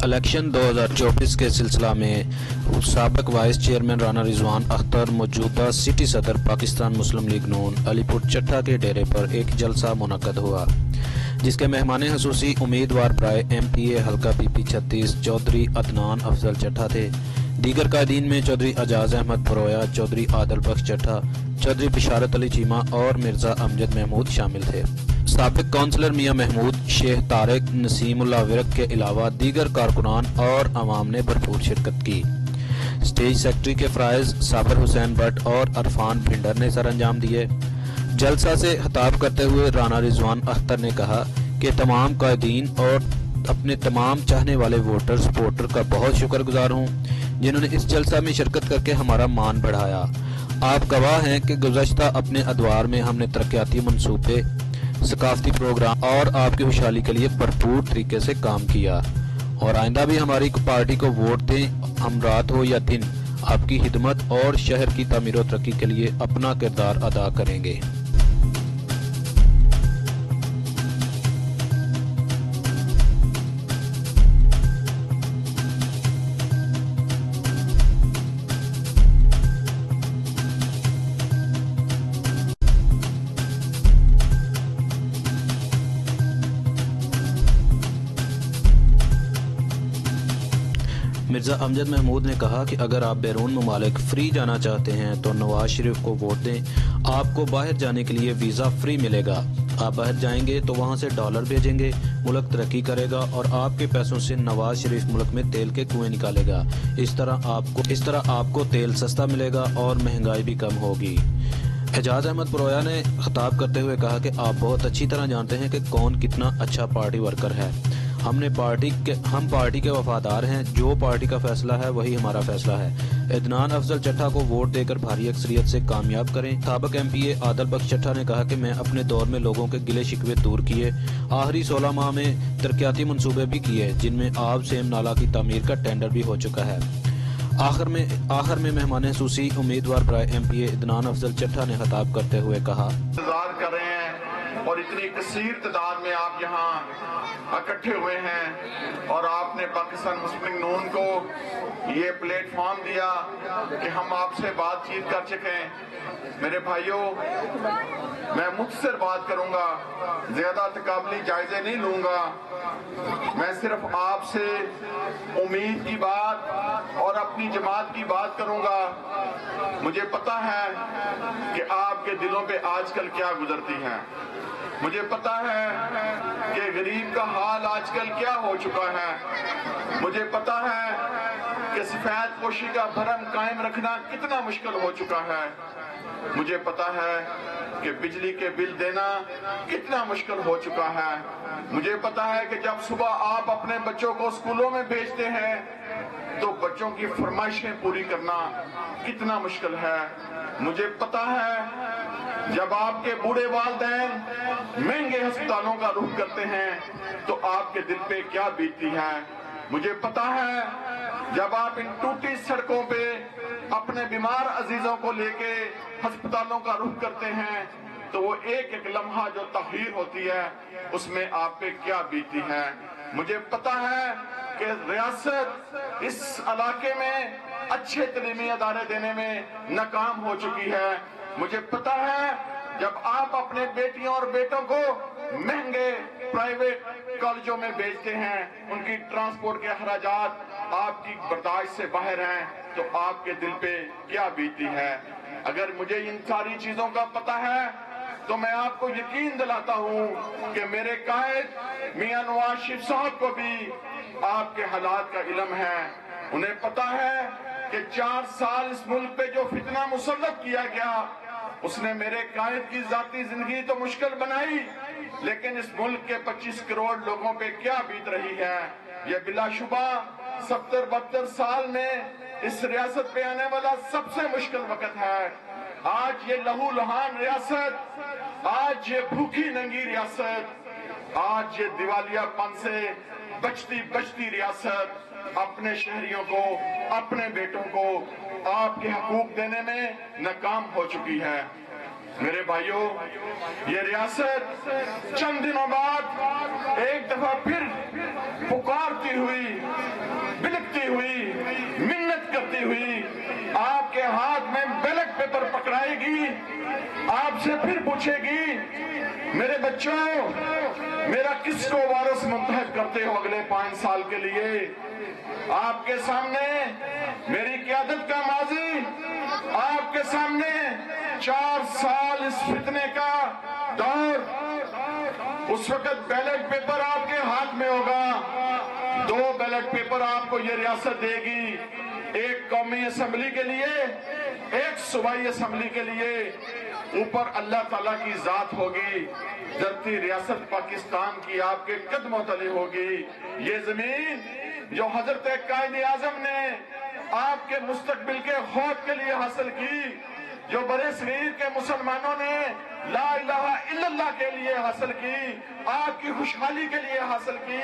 Election 2024 के सिलसिला में साबिक वाइस चेयरमैन राना रिजवान अख्तर मौजूदा सिटी सदर पाकिस्तान मुस्लिम लीग नून अलीपुर चट्टा के डेरे पर एक जलसा मुनक्कद हुआ, जिसके मेहमान खसूसी उम्मीदवार बराए MPA हल्का PP 36 चौधरी अदनान अफजल चट्टा थे। दीगर कायदीन में चौधरी एजाज अहमद फरोया, चौधरी आदल बख्श चट्टा, चौधरी बिशारत अली चीमा और मिर्जा अमजद महमूद शामिल थे। साबिक काउंसलर मियां महमूद, शेख तारिक, नसीमुल्लाह विरक के अलावा दीगर कारकुनान और अवाम ने भरपूर शिरकत की। स्टेज सेक्रेटरी के फ़राइज़ साबिर हुसैन भट्ट और अरफान भिंडर ने सर अंजाम दिए। जलसा से खिताब करते हुए राना रिजवान अख्तर ने कहा कि तमाम कायदीन और अपने तमाम चाहने वाले वोटर सपोर्टर का बहुत शुक्रगुजार हूँ, जिन्होंने इस जलसा में शिरकत करके हमारा मान बढ़ाया। आप गवाह हैं कि गुज़श्ता अपने अदवार में हमने तरक्याती मनसूबे, सकाफती प्रोग्राम और आपकी खुशहाली के लिए भरपूर तरीके से काम किया और आइंदा भी हमारी पार्टी को वोट दें। हम रात हो या दिन आपकी खिदमत और शहर की तामीर और तरक्की के लिए अपना किरदार अदा करेंगे। मिर्जा अमजद महमूद ने कहा कि अगर आप बैरून ममालिक फ्री जाना चाहते हैं तो नवाज शरीफ को वोट दें। आपको बाहर जाने के लिए वीज़ा फ्री मिलेगा। आप बाहर जाएंगे तो वहां से डॉलर भेजेंगे, मुल्क तरक्की करेगा और आपके पैसों से नवाज शरीफ मुल्क में तेल के कुएं निकालेगा। इस तरह आपको तेल सस्ता मिलेगा और महंगाई भी कम होगी। एजाज अहमद फरोया ने खिताब करते हुए कहा कि आप बहुत अच्छी तरह जानते हैं कि कौन कितना अच्छा पार्टी वर्कर है। हम पार्टी के वफादार हैं। जो पार्टी का फैसला है वही हमारा फैसला है। अदनान अफजल चट्टा को वोट देकर भारी अक्सरियत से कामयाब करें। साबिक MPA आदल बख्श चट्टा ने कहा कि मैं अपने दौर में लोगों के गिले शिकवे दूर किए। आखिरी 16 माह में तरक्याती मंसूबे भी किए, जिनमें आब सेम नाला की तामीर का टेंडर भी हो चुका है। आखिर में मेहमान खसूसी उम्मीदवार बराए MPA अदनान अफजल चट्टा ने खिताब करते हुए कहा, और इतनी कसीर तादाद में आप यहाँ इकट्ठे हुए हैं और आपने पाकिस्तान मुस्लिम लीग नून को ये प्लेटफॉर्म दिया कि हम आपसे बातचीत कर सकें। मेरे भाइयों, मैं मुख्तसर बात करूंगा, ज्यादा तकाबली जायजे नहीं लूंगा। मैं सिर्फ आपसे उम्मीद की बात और अपनी जमात की बात करूंगा। मुझे पता है कि आपके दिलों पे आजकल क्या गुजरती है। मुझे पता है कि गरीब का हाल आजकल क्या हो चुका है। मुझे पता है कि सफेद पोशी का भरम कायम रखना कितना मुश्किल हो चुका है। मुझे पता है कि बिजली के बिल देना कितना मुश्किल हो चुका है। मुझे पता है कि जब सुबह आप अपने बच्चों को स्कूलों में भेजते हैं तो बच्चों की फरमाइशें पूरी करना कितना मुश्किल है। मुझे पता है जब आपके बूढ़े वालिदैन महंगे अस्पतालों का रुख करते हैं तो आपके दिल पे क्या बीतती है। मुझे पता है जब आप इन टूटी सड़कों पे अपने बीमार अजीजों को लेके अस्पतालों का रुख करते हैं तो वो एक एक लम्हा जो तहरीर होती है उसमें आप पे क्या बीतती है। मुझे पता है कि रियासत इस इलाके में अच्छे तलीमी अदारे देने में नाकाम हो चुकी है। मुझे पता है जब आप अपने बेटियों और बेटों को महंगे प्राइवेट कॉलेजों में भेजते हैं, उनकी ट्रांसपोर्ट के अखराजात आपकी बर्दाश्त से बाहर हैं तो आपके दिल पे क्या बीती है। अगर मुझे इन सारी चीजों का पता है तो मैं आपको यकीन दिलाता हूं कि मेरे कायद मियां नवाज शरीफ साहब को भी आपके हालात का इल्म है। उन्हें पता है कि 4 साल इस मुल्क पे जो फितना मुसल्लत किया गया उसने मेरे कायद की जाती जिंदगी तो मुश्किल बनाई, लेकिन इस मुल्क के 25 करोड़ लोगों पे क्या बीत रही है। ये बिलाशुबा 70-72 साल में इस रियासत पे आने वाला सबसे मुश्किल वक्त है। आज ये लहू लुहान रियासत, आज ये भूखी नंगी रियासत, आज ये दिवालियापन से बचती रियासत अपने शहरियों को, अपने बेटों को आपके हकूक देने में नाकाम हो चुकी है। میرے بھائیوں، یہ ریاست چند دنوں بعد ایک دفعہ پھر پکارتی ہوئی، بلکتی ہوئی، منت کرتی ہوئی آپ کے ہاتھ میں بیلٹ پیپر پکڑائے گی، آپ سے پھر پوچھے گی میرے بچوں میرا کس کو وارث منتخب کرتے ہو اگلے 5 سال کے لیے؟ آپ کے سامنے میری قیادت کا ماضی، آپ کے سامنے 4 سال اس فتنے کا دور، اس وقت بیلٹ پیپر آپ کے ہاتھ میں ہوگا، 2 بیلٹ پیپر آپ کو یہ ریاست دے گی، ایک قومی اسمبلی کے لیے، ایک صوبائی اسمبلی کے لیے، اوپر اللہ تعالیٰ کی ذات ہوگی، دھرتی ریاست پاکستان کی آپ کے قدموں تلے ہوگی۔ یہ زمین جو حضرت قائد اعظم نے آپ کے مستقبل کے خوف کے لیے حاصل کی، جو برے صغیر کے مسلمانوں نے لا الہ الا اللہ کے لیے حاصل کی، آپ کی خوشحالی کے لیے حاصل کی،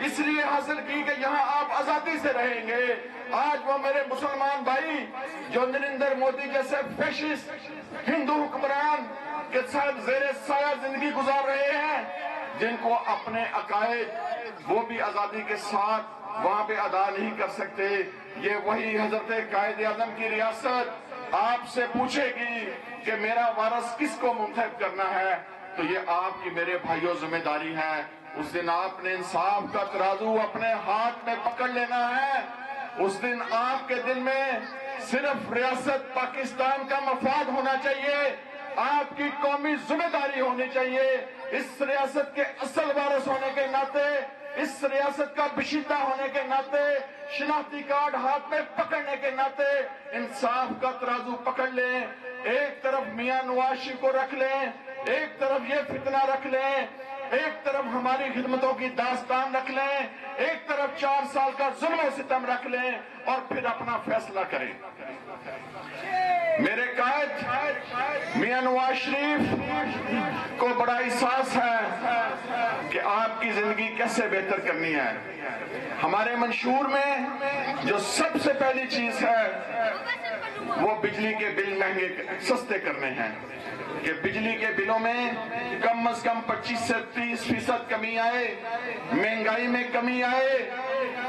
اس لیے حاصل کی کہ یہاں آپ آزادی سے رہیں گے۔ آج وہ میرے مسلمان بھائی جو نریندر مودی جیسے فیشسٹ ہندو حکمران کے ساتھ زیر سایہ زندگی گزار رہے ہیں، جن کو اپنے عقائد وہ بھی آزادی کے ساتھ وہاں پہ ادا نہیں کر سکتے، یہ وہی حضرت قائد اعظم کی ریاست آپ سے پوچھے گی کہ میرا وارث کس کو منتخب کرنا ہے، تو یہ آپ کی میرے بھائیوں ذمہ داری ہے۔ اس دن آپ نے انصاف کا ترازو اپنے ہاتھ میں پکڑ لینا ہے، اس دن آپ کے دل میں صرف ریاست پاکستان کا مفاد ہونا چاہیے، آپ کی قومی ذمہ داری ہونی چاہیے، اس ریاست کے اصل وارث ہونے کے ناطے، اس ریاست کا بشیدہ ہونے کے ناطے، شناختی کارڈ ہاتھ میں پکڑنے کے ناطے انصاف کا ترازو پکڑ لیں، ایک طرف میاں نواز شریف کو رکھ لیں، ایک طرف یہ فتنہ رکھ لیں، ایک طرف ہماری خدمتوں کی داستان رکھ لیں، ایک طرف 4 سال کا ظلم و ستم رکھ لیں، اور پھر اپنا فیصلہ کریں۔ میرے قائد میاں نواز شریف کو بڑا احساس ہے کہ آپ کی زندگی کیسے بہتر کرنی ہے۔ ہمارے منشور میں جو سب سے پہلی چیز ہے وہ بجلی کے بل مہنگے سستے کرنے ہیں، کہ بجلی کے بلوں میں کم از کم 25 سے 30% کمی آئے، مہنگائی میں کمی آئے،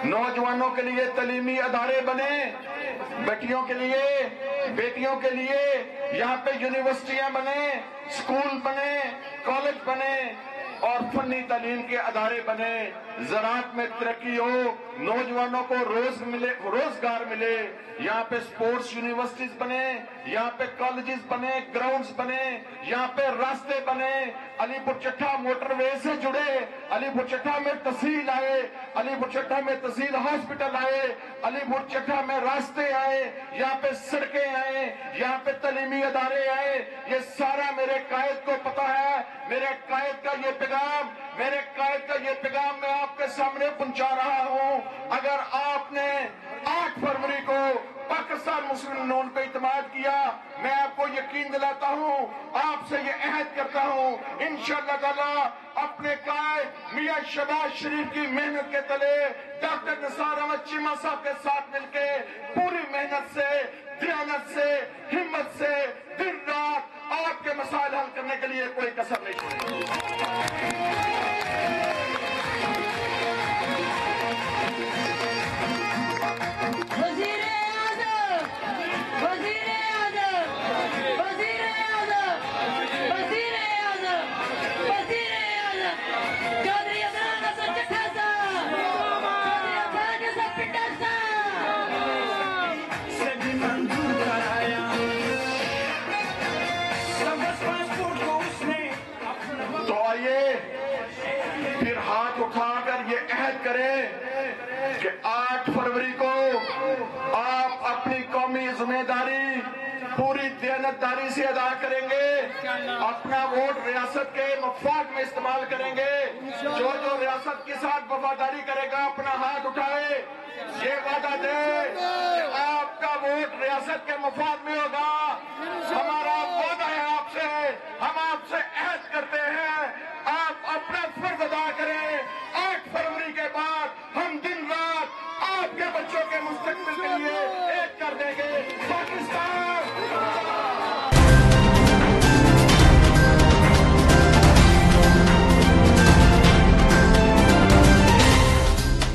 نوجوانوں کے لیے تعلیمی ادارے بنے، بیٹیوں کے لیے یہاں پہ یونیورسٹیاں بنے، سکول بنے، کالج بنے، اور فنی تعلیم کے ادارے بنے، زراعت میں ترقی ہو، نوجوانوں کو روزگار ملے، یہاں پہ سپورٹس یونیورسٹیز بنے، یہاں پہ کالجز بنے، گراؤنڈز بنے، یہاں پہ راستے بنے، علی پور چٹھا موٹر وے سے جڑے، علی پور چٹھا میں تحصیل آئے، علی پور چٹھا میں تحصیل ہاسپٹل آئے، علی پور چٹھا میں راستے آئے، یہاں پہ سڑکیں آئے، یہاں پہ تعلیمی ادارے آئے، یہ سارا میرے قائد کو پتا ہے۔ میرے قائد کا یہ پیغام میں آپ کے سامنے پہنچا رہا ہوں۔ اگر آپ نے 8 فروری کو پاکستان مسلم نون پہ اعتماد کیا، میں آپ کو یقین دلاتا ہوں، آپ سے یہ عہد کرتا ہوں، انشاءاللہ تعالی اپنے قائد میاں شہباز شریف کی محنت کے تلے ڈاکٹر نثار احمد چیمہ صاحب کے ساتھ مل کے پوری محنت سے، دیانت سے، ہمت سے، دن رات آپ کے مسائل حل کرنے کے لیے کوئی کسر نہیں چھوڑیں۔ تو آئیے پھر ہاتھ اٹھا کر یہ عہد کریں کہ 8 فروری کو آپ اپنی قومی ذمہ داری پوری دیانتداری سے ادا کریں گے، اپنا ووٹ ریاست کے مفاد میں استعمال کریں گے، جو ریاست کے ساتھ وفاداری کرے گا اپنا ہاتھ اٹھائے، یہ وعدہ دے کہ آپ کا ووٹ ریاست کے مفاد میں ہوگا،